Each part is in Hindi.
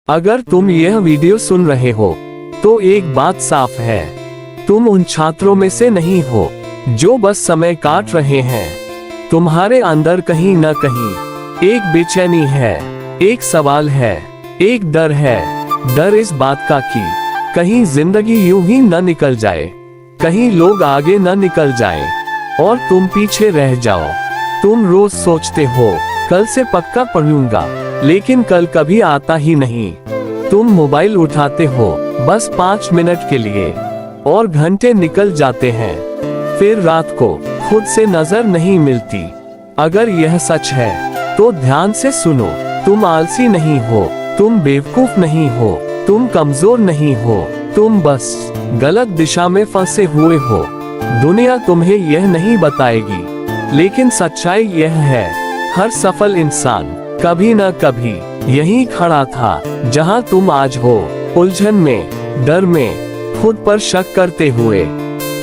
अगर तुम यह वीडियो सुन रहे हो तो एक बात साफ है, तुम उन छात्रों में से नहीं हो जो बस समय काट रहे हैं। तुम्हारे अंदर कहीं न कहीं एक बेचैनी है, एक सवाल है, एक डर है। डर इस बात का कि कहीं जिंदगी यूं ही न निकल जाए, कहीं लोग आगे न निकल जाएं और तुम पीछे रह जाओ। तुम रोज सोचते हो कल से पक्का पढ़ूंगा, लेकिन कल कभी आता ही नहीं। तुम मोबाइल उठाते हो बस 5 मिनट के लिए और घंटे निकल जाते हैं, फिर रात को खुद से नजर नहीं मिलती। अगर यह सच है तो ध्यान से सुनो, तुम आलसी नहीं हो, तुम बेवकूफ नहीं हो, तुम कमजोर नहीं हो, तुम बस गलत दिशा में फंसे हुए हो। दुनिया तुम्हें यह नहीं बताएगी, लेकिन सच्चाई यह है, हर सफल इंसान कभी न कभी यहीं खड़ा था जहां तुम आज हो, उलझन में, डर में, खुद पर शक करते हुए।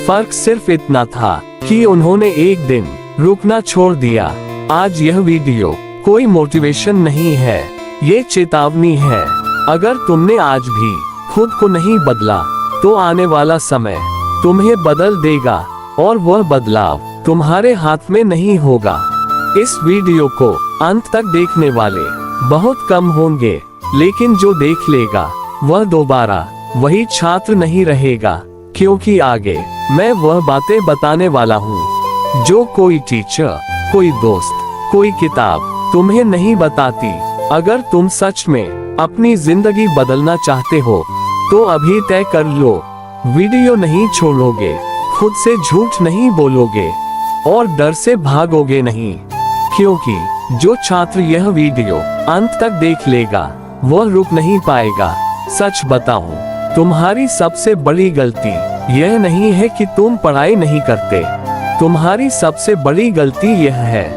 फर्क सिर्फ इतना था कि उन्होंने एक दिन रुकना छोड़ दिया। आज यह वीडियो कोई मोटिवेशन नहीं है, ये चेतावनी है। अगर तुमने आज भी खुद को नहीं बदला तो आने वाला समय तुम्हें बदल देगा, और वह बदलाव तुम्हारे हाथ में नहीं होगा। इस वीडियो को अंत तक देखने वाले बहुत कम होंगे, लेकिन जो देख लेगा वह दोबारा वही छात्र नहीं रहेगा, क्योंकि आगे मैं वह बातें बताने वाला हूँ जो कोई टीचर, कोई दोस्त, कोई किताब तुम्हें नहीं बताती। अगर तुम सच में अपनी जिंदगी बदलना चाहते हो तो अभी तय कर लो, वीडियो नहीं छोड़ोगे, खुद से झूठ नहीं बोलोगे और डर से भागोगे नहीं, क्योंकि जो छात्र यह वीडियो अंत तक देख लेगा वह रुक नहीं पाएगा। सच बताऊं, तुम्हारी सबसे बड़ी गलती यह नहीं है कि तुम पढ़ाई नहीं करते, तुम्हारी सबसे बड़ी गलती यह है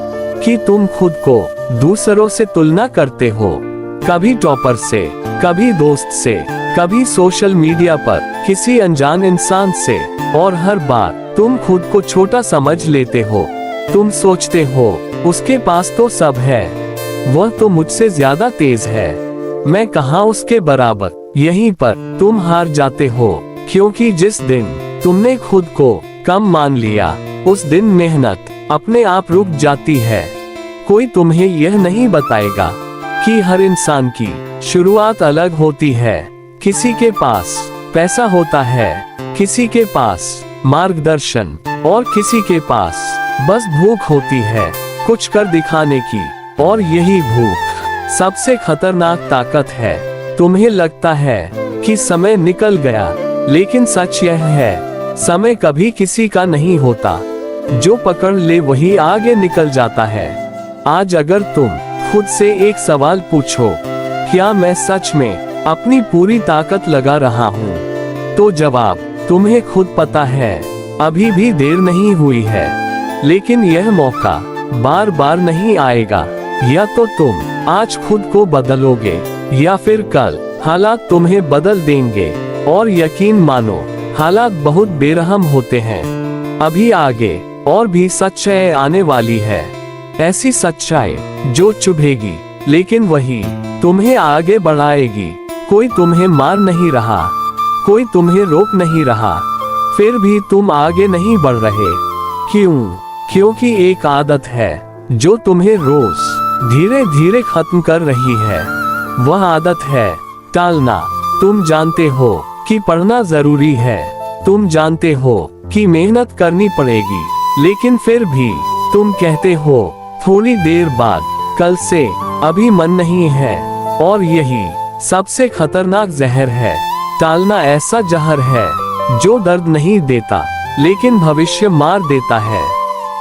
कि तुम खुद को दूसरों से तुलना करते हो, कभी टॉपर से, कभी दोस्त से, कभी सोशल मीडिया पर किसी अनजान इंसान से, और हर बार तुम खुद को छोटा समझ लेते हो। तुम सोचते हो उसके पास तो सब है, वह तो मुझसे ज्यादा तेज है, मैं कहाँ उसके बराबर। यहीं पर तुम हार जाते हो, क्योंकि जिस दिन तुमने खुद को कम मान लिया उस दिन मेहनत अपने आप रुक जाती है। कोई तुम्हें यह नहीं बताएगा कि हर इंसान की शुरुआत अलग होती है। किसी के पास पैसा होता है, किसी के पास मार्गदर्शन, और किसी के पास बस भूख होती है कुछ कर दिखाने की, और यही भूख सबसे खतरनाक ताकत है। तुम्हें लगता है कि समय निकल गया, लेकिन सच यह है, समय कभी किसी का नहीं होता, जो पकड़ ले वही आगे निकल जाता है। आज अगर तुम खुद से एक सवाल पूछो, क्या मैं सच में अपनी पूरी ताकत लगा रहा हूँ, तो जवाब तुम्हें खुद पता है। अभी भी देर नहीं हुई है, लेकिन यह मौका बार बार नहीं आएगा। या तो तुम आज खुद को बदलोगे, या फिर कल हालात तुम्हें बदल देंगे। और यकीन मानो, हालात बहुत बेरहम होते हैं। अभी आगे और भी सच्चाई आने वाली है, ऐसी सच्चाई जो चुभेगी, लेकिन वही तुम्हें आगे बढ़ाएगी। कोई तुम्हें मार नहीं रहा, कोई तुम्हें रोक नहीं रहा, फिर भी तुम आगे नहीं बढ़ रहे। क्यों? क्योंकि एक आदत है जो तुम्हें रोज धीरे धीरे खत्म कर रही है। वह आदत है टालना। तुम जानते हो कि पढ़ना जरूरी है, तुम जानते हो कि मेहनत करनी पड़ेगी, लेकिन फिर भी तुम कहते हो थोड़ी देर बाद, कल से, अभी मन नहीं है। और यही सबसे खतरनाक जहर है। टालना ऐसा जहर है जो दर्द नहीं देता, लेकिन भविष्य मार देता है।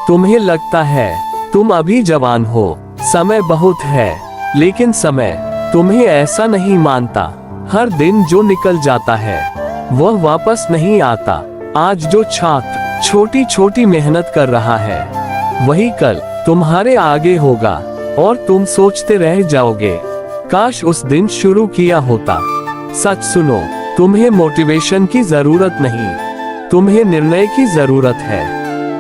तुम्हें लगता है तुम अभी जवान हो, समय बहुत है, लेकिन समय तुम्हें ऐसा नहीं मानता। हर दिन जो निकल जाता है वह वापस नहीं आता। आज जो छात्र छोटी छोटी मेहनत कर रहा है, वही कल तुम्हारे आगे होगा, और तुम सोचते रह जाओगे, काश उस दिन शुरू किया होता। सच सुनो, तुम्हें मोटिवेशन की जरूरत नहीं, तुम्हें निर्णय की जरूरत है।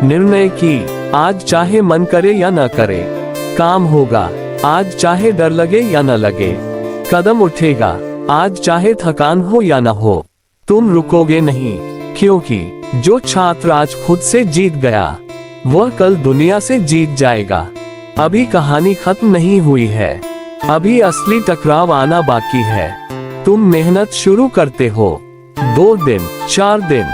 निर्णय की, आज चाहे मन करे या न करे, काम होगा। आज चाहे डर लगे या न लगे, कदम उठेगा। आज चाहे थकान हो या न हो, तुम रुकोगे नहीं, क्योंकि जो छात्र आज खुद से जीत गया वह कल दुनिया से जीत जाएगा। अभी कहानी खत्म नहीं हुई है, अभी असली टकराव आना बाकी है। तुम मेहनत शुरू करते हो, 2 दिन, 4 दिन,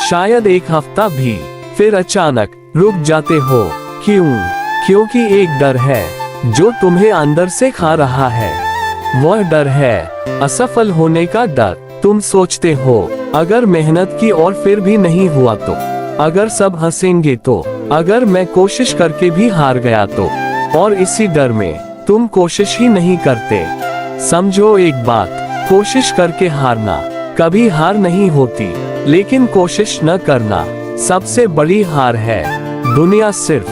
शायद 1 हफ्ता भी, फिर अचानक रुक जाते हो। क्यों? क्योंकि एक डर है जो तुम्हें अंदर से खा रहा है। वह डर है असफल होने का डर। तुम सोचते हो अगर मेहनत की और फिर भी नहीं हुआ तो, अगर सब हंसेंगे तो, अगर मैं कोशिश करके भी हार गया तो, और इसी डर में तुम कोशिश ही नहीं करते। समझो एक बात, कोशिश करके हारना कभी हार नहीं होती, लेकिन कोशिश न करना सबसे बड़ी हार है। दुनिया सिर्फ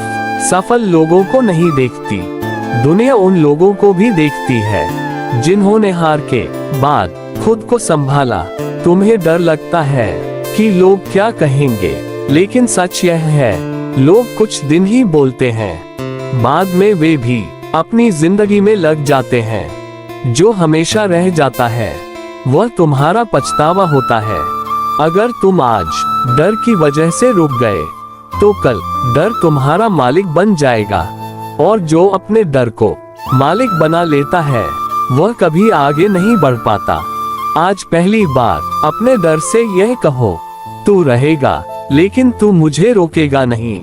सफल लोगों को नहीं देखती, दुनिया उन लोगों को भी देखती है जिन्होंने हार के बाद खुद को संभाला। तुम्हें डर लगता है कि लोग क्या कहेंगे, लेकिन सच यह है, लोग कुछ दिन ही बोलते हैं, बाद में वे भी अपनी जिंदगी में लग जाते हैं। जो हमेशा रह जाता है वह तुम्हारा पछतावा होता है। अगर तुम आज डर की वजह से रुक गए तो कल डर तुम्हारा मालिक बन जाएगा, और जो अपने डर को मालिक बना लेता है वह कभी आगे नहीं बढ़ पाता। आज पहली बार अपने डर से यह कहो, तू रहेगा लेकिन तू मुझे रोकेगा नहीं।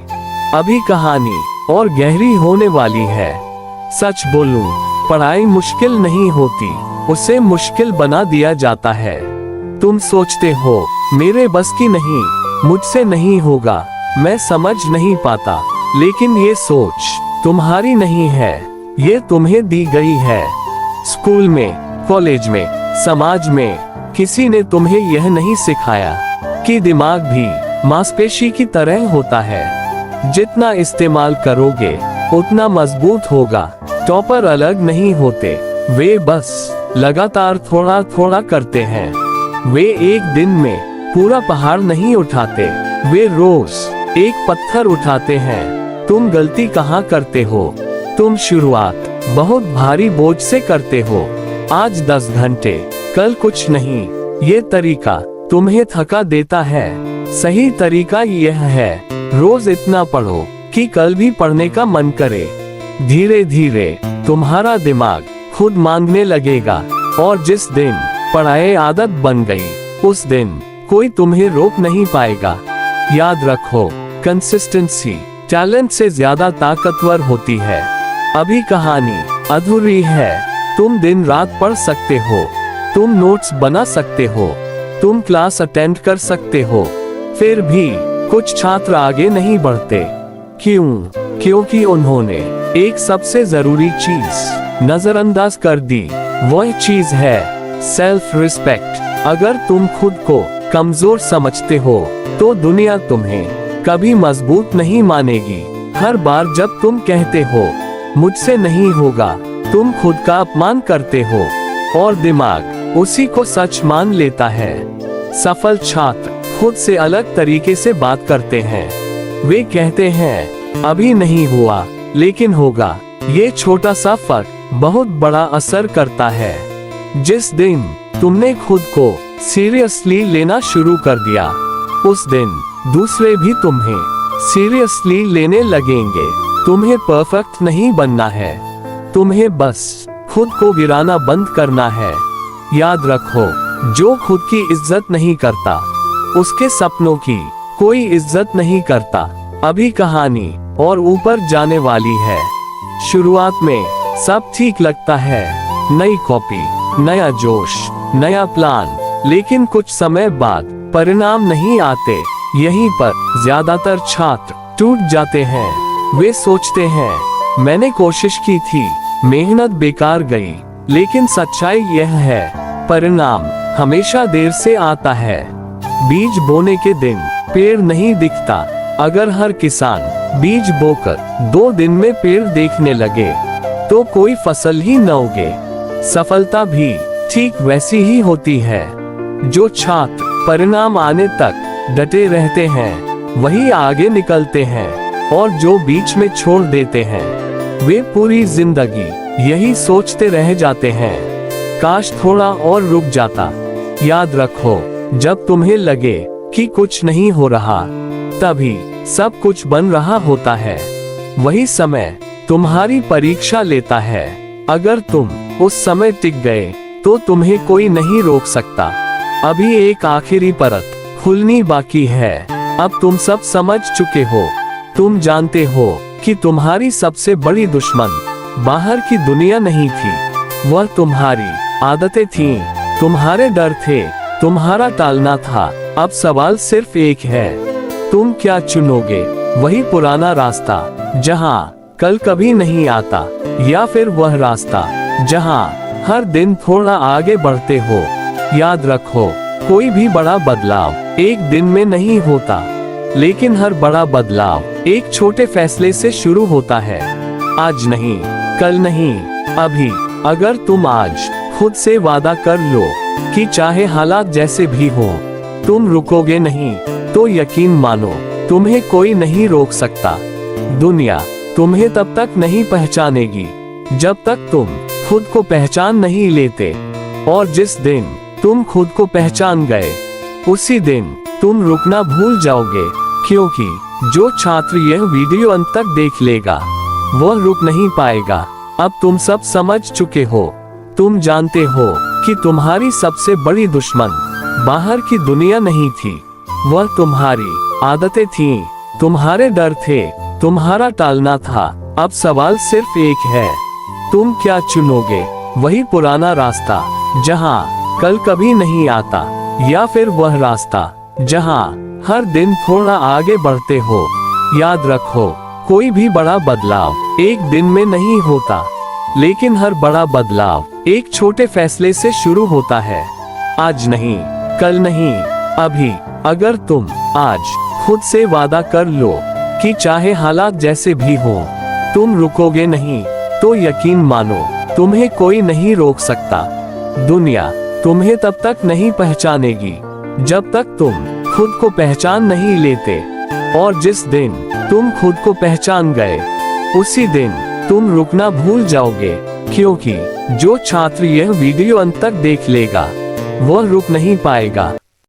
अभी कहानी और गहरी होने वाली है। सच बोलूं, पढ़ाई मुश्किल नहीं होती, उसे मुश्किल बना दिया जाता है। तुम सोचते हो मेरे बस की नहीं, मुझसे नहीं होगा, मैं समझ नहीं पाता, लेकिन ये सोच तुम्हारी नहीं है, ये तुम्हें दी गई है। स्कूल में, कॉलेज में, समाज में किसी ने तुम्हें यह नहीं सिखाया कि दिमाग भी मांसपेशी की तरह होता है, जितना इस्तेमाल करोगे उतना मजबूत होगा। टॉपर अलग नहीं होते, वे बस लगातार थोड़ा थोड़ा करते हैं। वे एक दिन में पूरा पहाड़ नहीं उठाते, वे रोज एक पत्थर उठाते हैं। तुम गलती कहाँ करते हो? तुम शुरुआत बहुत भारी बोझ से करते हो। आज 10 घंटे, कल कुछ नहीं। ये तरीका तुम्हें थका देता है। सही तरीका यह है, रोज इतना पढ़ो कि कल भी पढ़ने का मन करे। धीरे धीरे तुम्हारा दिमाग खुद मांगने लगेगा, और जिस दिन पढ़ाई आदत बन गई, उस दिन कोई तुम्हें रोक नहीं पाएगा। याद रखो, कंसिस्टेंसी टैलेंट से ज्यादा ताकतवर होती है। अभी कहानी अधूरी है। तुम दिन रात पढ़ सकते हो, तुम नोट्स बना सकते हो, तुम क्लास अटेंड कर सकते हो, फिर भी कुछ छात्र आगे नहीं बढ़ते। क्यों? क्योंकि उन्होंने एक सबसे जरूरी चीज नजरअंदाज कर दी। वह चीज है सेल्फ रिस्पेक्ट। अगर तुम खुद को कमजोर समझते हो तो दुनिया तुम्हें कभी मजबूत नहीं मानेगी। हर बार जब तुम कहते हो मुझसे नहीं होगा, तुम खुद का अपमान करते हो, और दिमाग उसी को सच मान लेता है। सफल छात्र खुद से अलग तरीके से बात करते हैं। वे कहते हैं अभी नहीं हुआ लेकिन होगा। ये छोटा सा फर्क बहुत बड़ा असर करता है। जिस दिन तुमने खुद को सीरियसली लेना शुरू कर दिया, उस दिन दूसरे भी तुम्हें सीरियसली लेने लगेंगे। तुम्हें परफेक्ट नहीं बनना है, तुम्हें बस खुद को गिराना बंद करना है। याद रखो, जो खुद की इज्जत नहीं करता, उसके सपनों की कोई इज्जत नहीं करता। अभी कहानी और ऊपर जाने वाली है। शुरुआत में सब ठीक लगता है, नई कॉपी, नया जोश, नया प्लान, लेकिन कुछ समय बाद परिणाम नहीं आते। यहीं पर ज्यादातर छात्र टूट जाते हैं। वे सोचते हैं मैंने कोशिश की थी, मेहनत बेकार गई। लेकिन सच्चाई यह है, परिणाम हमेशा देर से आता है। बीज बोने के दिन पेड़ नहीं दिखता। अगर हर किसान बीज बोकर 2 दिन में पेड़ देखने लगे तो कोई फसल ही न उगे। सफलता भी ठीक वैसी ही होती है। जो छात्र परिणाम आने तक डटे रहते हैं वही आगे निकलते हैं, और जो बीच में छोड़ देते हैं वे पूरी जिंदगी यही सोचते रह जाते हैं काश थोड़ा और रुक जाता। याद रखो, जब तुम्हें लगे कि कुछ नहीं हो रहा, तभी सब कुछ बन रहा होता है। वही समय तुम्हारी परीक्षा लेता है। अगर तुम उस समय टिक गए तो तुम्हें कोई नहीं रोक सकता। अभी एक आखिरी परत खुलनी बाकी है। अब तुम सब समझ चुके हो। तुम जानते हो कि तुम्हारी सबसे बड़ी दुश्मन बाहर की दुनिया नहीं थी, वह तुम्हारी आदतें थीं, तुम्हारे डर थे, तुम्हारा टालना था। अब सवाल सिर्फ एक है, तुम क्या चुनोगे? वही पुराना रास्ता जहां कल कभी नहीं आता, या फिर वह रास्ता जहां हर दिन थोड़ा आगे बढ़ते हो? याद रखो, कोई भी बड़ा बदलाव एक दिन में नहीं होता, लेकिन हर बड़ा बदलाव एक छोटे फैसले से शुरू होता है। आज नहीं, कल नहीं, अभी। अगर तुम आज खुद से वादा कर लो कि चाहे हालात जैसे भी हो, तुम रुकोगे नहीं, तो यकीन मानो, तुम्हें कोई नहीं रोक सकता। दुनिया तुम्हें तब तक नहीं पहचानेगी जब तक तुम खुद को पहचान नहीं लेते। और जिस दिन तुम खुद को पहचान गए, उसी दिन तुम रुकना भूल जाओगे, क्योंकि जो छात्र यह वीडियो अंत तक देख लेगा, वह रुक नहीं पाएगा। अब तुम सब समझ चुके हो। तुम जानते हो कि तुम्हारी सबसे बड़ी दुश्मन बाहर की दुनिया नहीं थी, वह तुम्हारी आदतें थीं, तुम्हारे डर थे, तुम्हारा टालना था। अब सवाल सिर्फ एक है, तुम क्या चुनोगे? वही पुराना रास्ता जहां कल कभी नहीं आता, या फिर वह रास्ता जहां हर दिन थोड़ा आगे बढ़ते हो? याद रखो, कोई भी बड़ा बदलाव एक दिन में नहीं होता, लेकिन हर बड़ा बदलाव एक छोटे फैसले से शुरू होता है। आज नहीं, कल नहीं, अभी। अगर तुम आज खुद से वादा कर लो कि चाहे हालात जैसे भी हो, तुम रुकोगे नहीं, तो यकीन मानो, तुम्हें कोई नहीं रोक सकता। दुनिया तुम्हें तब तक नहीं पहचानेगी जब तक तुम खुद को पहचान नहीं लेते। और जिस दिन तुम खुद को पहचान गए, उसी दिन तुम रुकना भूल जाओगे, क्योंकि जो छात्र यह वीडियो अंत तक देख लेगा, वह रुक नहीं पाएगा।